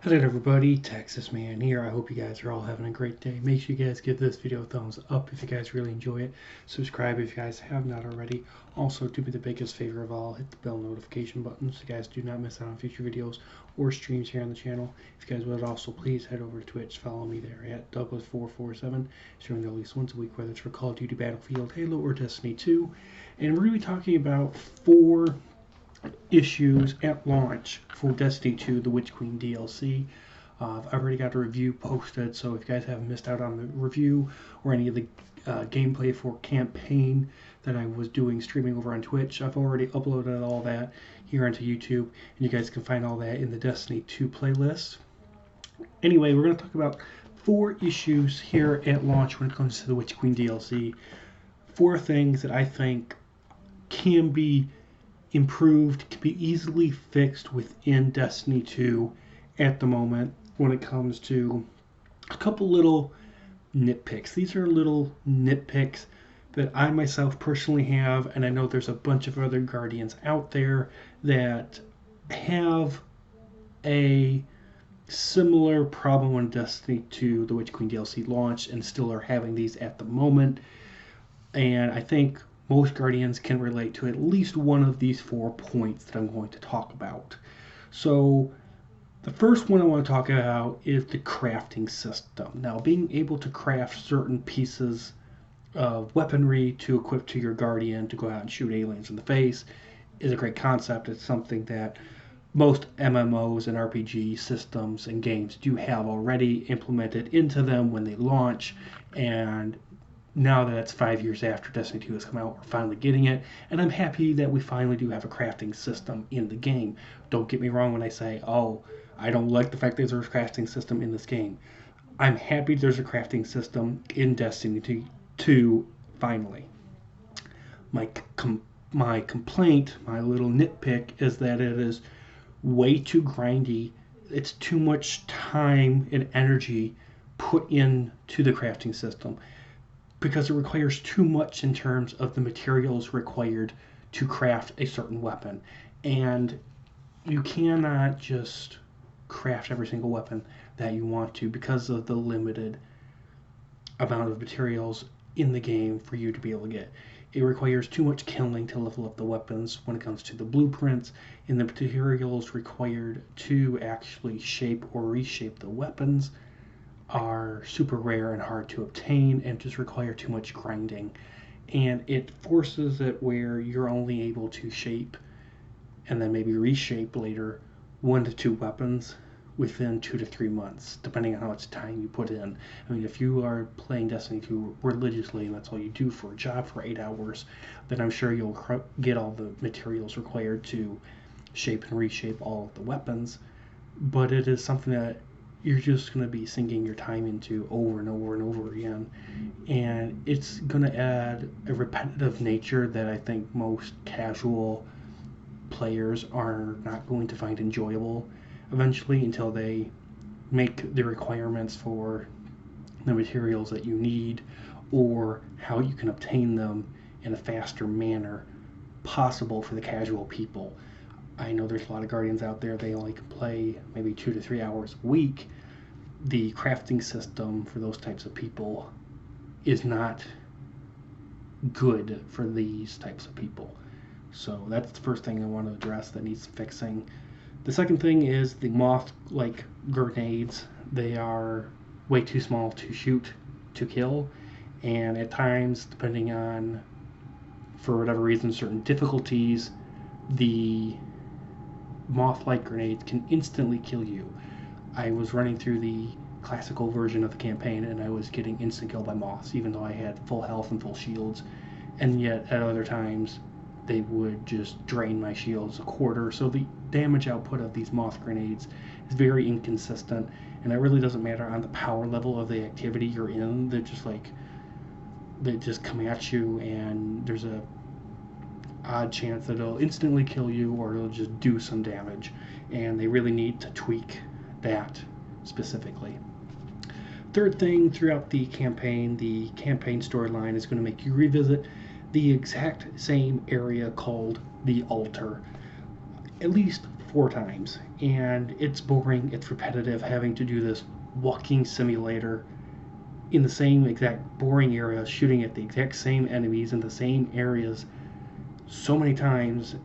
Hello everybody, Texas Man here. I hope you guys are all having a great day. Make sure you guys give this video a thumbs up if you guys really enjoy it. Subscribe if you guys have not already. Also, do me the biggest favor of all, hit the bell notification button so you guys do not miss out on future videos or streams here on the channel. If you guys would also please head over to Twitch, follow me there at Douglas447, streaming at least once a week, whether it's for Call of Duty, Battlefield, Halo, or Destiny 2. And we're going to be talking about 4 issues at launch for Destiny 2, the Witch Queen DLC. I've already got a review posted, so if you guys haven't missed out on the review or any of the gameplay for campaign that I was doing streaming over on Twitch, I've already uploaded all that here onto YouTube, and you guys can find all that in the Destiny 2 playlist. Anyway, we're going to talk about 4 issues here at launch when it comes to the Witch Queen DLC. 4 things that I think can be improved, can be easily fixed within Destiny 2 at the moment when it comes to a couple little nitpicks. These are little nitpicks that I myself personally have, and I know there's a bunch of other Guardians out there that have a similar problem when Destiny 2, the Witch Queen DLC launched, and still are having these at the moment. And I think most Guardians can relate to at least one of these 4 points that I'm going to talk about. So the first one I want to talk about is the crafting system. Now, being able to craft certain pieces of weaponry to equip to your Guardian to go out and shoot aliens in the face is a great concept. It's something that most MMOs and RPG systems and games do have already implemented into them when they launch, and now that it's 5 years after Destiny 2 has come out, we're finally getting it, and I'm happy that we finally do have a crafting system in the game. Don't get me wrong when I say, oh, I don't like the fact that there's a crafting system in this game. I'm happy there's a crafting system in Destiny 2 finally. My complaint, my little nitpick, is that it is way too grindy. It's too much time and energy put into the crafting system, because it requires too much in terms of the materials required to craft a certain weapon. And you cannot just craft every single weapon that you want to because of the limited amount of materials in the game for you to be able to get. It requires too much killing to level up the weapons when it comes to the blueprints, and the materials required to actually shape or reshape the weapons are super rare and hard to obtain and just require too much grinding. And it forces it where you're only able to shape and then maybe reshape later 1 to 2 weapons within 2 to 3 months, depending on how much time you put in. I mean, if you are playing Destiny 2 religiously and that's all you do for a job for 8 hours, then I'm sure you'll get all the materials required to shape and reshape all of the weapons. But it is something that you're just going to be sinking your time into over and over and over again. And it's going to add a repetitive nature that I think most casual players are not going to find enjoyable eventually, until they make the requirements for the materials that you need or how you can obtain them in a faster manner possible for the casual people. I know there's a lot of Guardians out there, they only can play maybe 2 to 3 hours a week. The crafting system for those types of people is not good for these types of people. So that's the first thing I want to address that needs fixing. The second thing is the moth-like grenades. They are way too small to shoot to kill, and at times, depending on, for whatever reason, certain difficulties, the moth-like grenades can instantly kill you. I was running through the classical version of the campaign and I was getting instant kill by moths, even though I had full health and full shields, and yet at other times they would just drain my shields a quarter. So the damage output of these moth grenades is very inconsistent, and it really doesn't matter on the power level of the activity you're in. They just come at you, and there's a odd chance that it'll instantly kill you or it'll just do some damage, and they really need to tweak that specifically. Third thing, throughout the campaign storyline is going to make you revisit the exact same area called the altar at least 4 times, and it's boring, it's repetitive, having to do this walking simulator in the same exact boring area, shooting at the exact same enemies in the same areas so many times,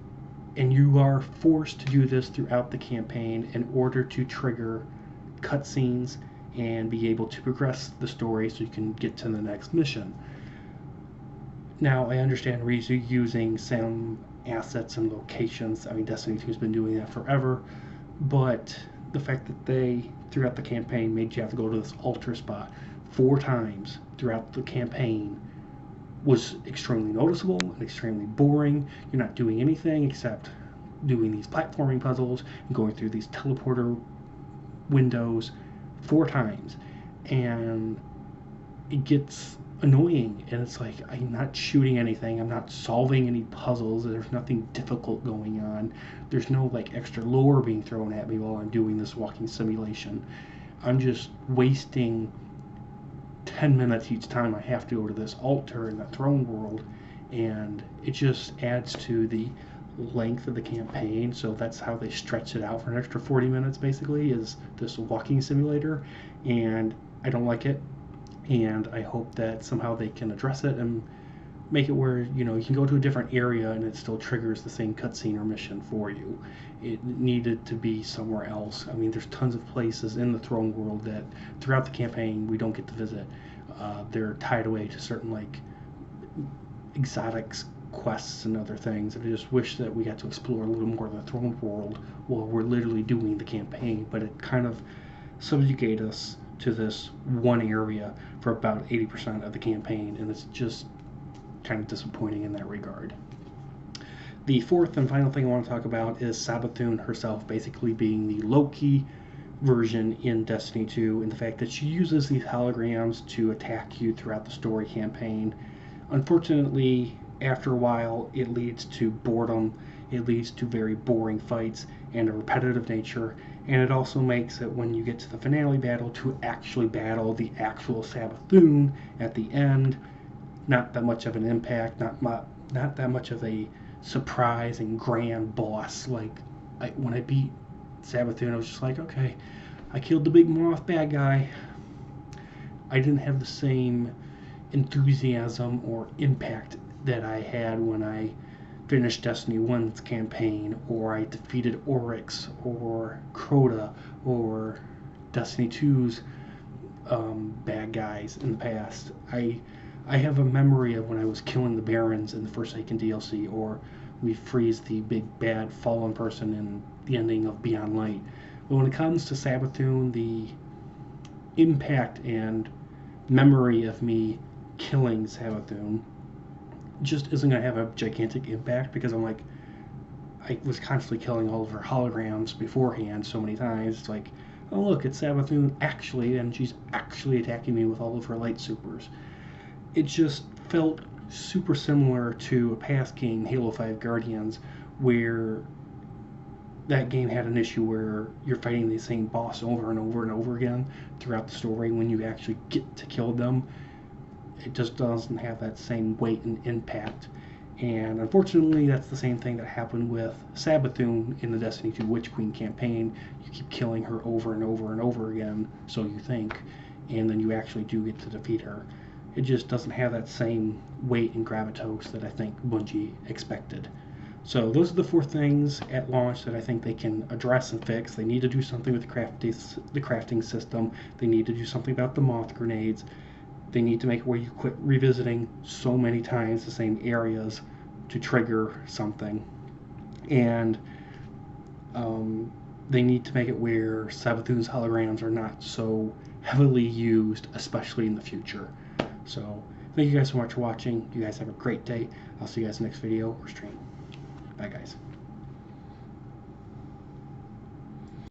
and you are forced to do this throughout the campaign in order to trigger cutscenes and be able to progress the story so you can get to the next mission. Now, I understand reusing some assets and locations. I mean, Destiny 2 has been doing that forever, but the fact that they, throughout the campaign, made you have to go to this altar spot 4 times throughout the campaign was extremely noticeable and extremely boring. You're not doing anything except doing these platforming puzzles and going through these teleporter windows 4 times, and it gets annoying, and it's like, I'm not shooting anything, I'm not solving any puzzles, there's nothing difficult going on, there's no like extra lore being thrown at me while I'm doing this walking simulation. I'm just wasting 10 minutes each time I have to go to this altar in the throne world, and it just adds to the length of the campaign. So that's how they stretch it out for an extra 40 minutes basically, is this walking simulator, and I don't like it, and I hope that somehow they can address it and make it where, you know, you can go to a different area and it still triggers the same cutscene or mission for you. It needed to be somewhere else. I mean, there's tons of places in the throne world that throughout the campaign we don't get to visit. They're tied away to certain like exotics, quests, and other things. And I just wish that we got to explore a little more of the throne world while we're literally doing the campaign, but it kind of subjugate us to this one area for about 80% of the campaign, and it's just kind of disappointing in that regard. The fourth and final thing I want to talk about is Savathun herself basically being the Loki version in Destiny 2, and the fact that she uses these holograms to attack you throughout the story campaign. Unfortunately, after a while, it leads to boredom, it leads to very boring fights and a repetitive nature, and it also makes it, when you get to the finale battle, to actually battle the actual Savathun at the end, not that much of an impact, not that much of a surprise and grand boss. Like, when I beat Savathun, I was just like, okay, I killed the big moth bad guy. I didn't have the same enthusiasm or impact that I had when I finished Destiny 1's campaign, or I defeated Oryx or Crota or Destiny 2's bad guys in the past. I have a memory of when I was killing the Barons in the Forsaken DLC, or we freeze the big bad fallen person in the ending of Beyond Light. But when it comes to Savathun, the impact and memory of me killing Savathun just isn't going to have a gigantic impact, because I'm like, I was constantly killing all of her holograms beforehand so many times. It's like, oh look, it's Savathun actually, and she's actually attacking me with all of her light supers. It just felt super similar to a past game, Halo 5 Guardians, where that game had an issue where you're fighting the same boss over and over and over again throughout the story. When you actually get to kill them, it just doesn't have that same weight and impact. And unfortunately, that's the same thing that happened with Savathun in the Destiny 2 Witch Queen campaign. You keep killing her over and over and over again, so you think, and then you actually do get to defeat her. It just doesn't have that same weight and gravitas that I think Bungie expected. So those are the 4 things at launch that I think they can address and fix. They need to do something with the crafting system. They need to do something about the moth grenades. They need to make it where you quit revisiting so many times the same areas to trigger something. And they need to make it where Savathun's holograms are not so heavily used, especially in the future. So thank you guys so much for watching. You guys have a great day. I'll see you guys in the next video or stream. Bye guys.